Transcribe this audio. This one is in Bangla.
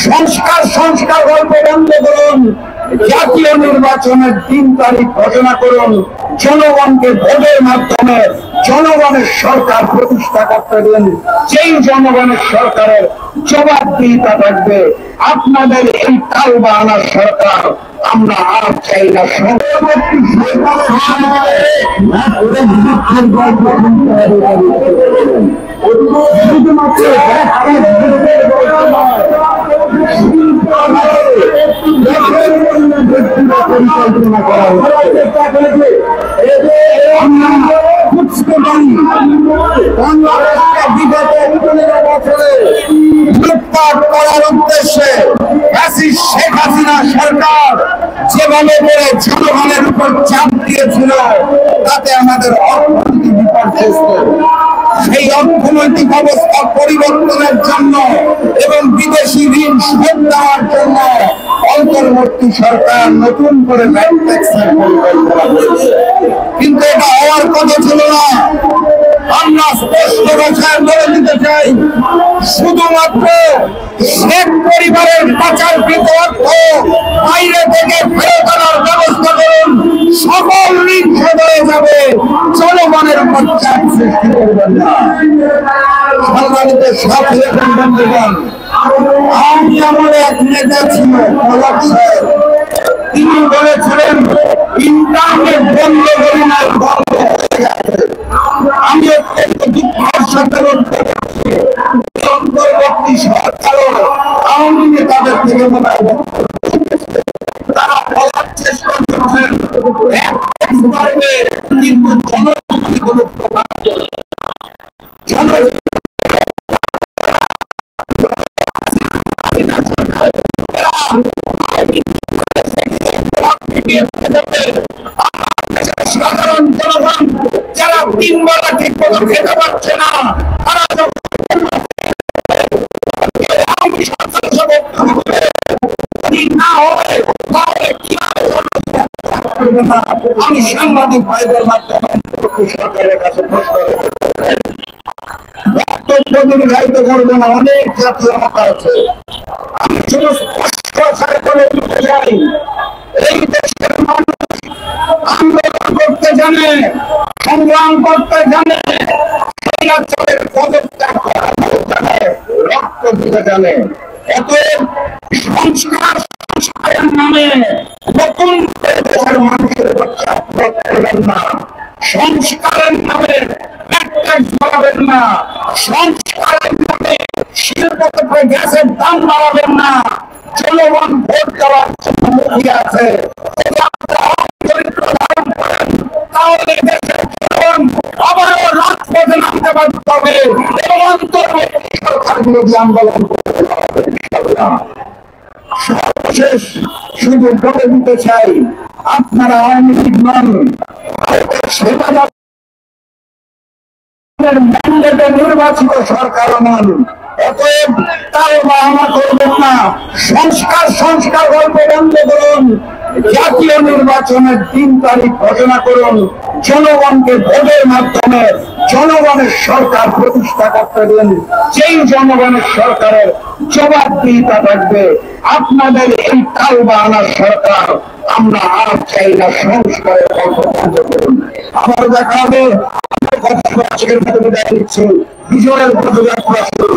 সংস্কার সংস্কার গল্প বন্ধ করুন, জাতীয় নির্বাচনের 3 তারিখ ঘোষণা করুন, জনগণকে ভোটের মাধ্যমে জনগণের সরকার প্রতিষ্ঠা করতে দিন। যেই জনগণের সরকারের জবাবদিহিতা থাকবে। আপনাদের এই কাল বাহানা সরকার আমরা আর চাই না। পরিকল্পনা করা লুটপাট করার উদ্দেশ্যে শেখ হাসিনা সরকার যেভাবে করে জনগণের উপর চাপ দিয়েছিল তাতে আমাদের অর্থনীতি বিপর্যস্ত। সেই অর্থনৈতিক অবস্থা পরিবর্তনের জন্য এবং বিদেশি ঋণ শোধ দেওয়ার জন্য অন্তর্বর্তী সরকার নতুন করে ভ্যাট ট্যাক্সের পরিকল্পনা করেছে, কিন্তু এটা হওয়ার কথা ছিল না। আমরা স্পষ্ট ভাষায় বলে দিতে চাই, শুধুমাত্র শেখ পরিবারের পাচারকৃত অর্থ বাইরে থেকে ফেরত আনার ব্যবস্থা করুন, সকল ঋণ শোধ হয়ে যাবে, জনগণের উপর চাপ সৃষ্টি করবেন না। সম্মানিত সাথী এবং বন্ধুগণ, আওয়ামী আমলে এক নেতা ছিল পলক সাহেব, তিনি বলেছিলেন ইন্টারনেট বন্ধ করি না, বন্ধ হয়ে গেছে। আমি অত্যন্ত দুঃখের সাথে অন্তর্বর্তী সরকারও আওয়ামী নেতাদের থেকে মোবাইল তারা বলার চেষ্টা করছেন কিন্তু জনগণকে কোনো প্রভাব সাধারণ জনগণ যারা 3 বেলা ঠিক মতো খেতে পারছে না, তারা আমি সাংবাদিক ভাইদের মাধ্যমে সরকারের কাছে প্রশ্ন বক্তব্য দীর্ঘায়িত করবো না, অনেক জাতীয় মত আছে। আমি শুধু স্পষ্ট করে দিতে চাই, এই দেশের মানুষ আন্দোলন করতে জানে, সংগ্রাম করতে জানে, পদত্যাগ জানে, রক্ত দিতে জানে। অতএব সংস্কার সংস্কারের নামে নতুন দেশের মানুষের করবেন না, সংস্কারের নামে বাড়াবেন না, সংস্কারের নামে শিল্পক্ষেত্রে গ্যাসের দাম বাড়াবেন না। জনগণ ভোট দেওয়ার জন্য মুখী আছে, তাহলে দেশের জনগণ আবারও রাজপথে নামতে বাধ্য হবে এবং অন্তর্বর্তী সরকার বিরোধী আন্দোলন করতে হবে। সর্বশেষ শুধু বলে দিতে চাই, আপনারা আওয়ামী লীগ নন, নির্বাচিত সরকার নন। অতএব তাও বাহানা করবেন না, সংস্কার সংস্কার গল্প বন্ধ করুন, জাতীয় নির্বাচনের 3 তারিখ ঘোষণা করুন, জনগণকে ভোটের মাধ্যমে জনগণের সরকার প্রতিষ্ঠা করতে দিন। যেই জনগণের সরকারের জবাবদিহিতা থাকবে। আপনাদের এই কাল বাহানা সরকার আমরা আর চাই না। সংস্কারের গল্প বন্ধ করুন। আবার দেখা হবে। বিজয়ের পথযাত্রা শুরু।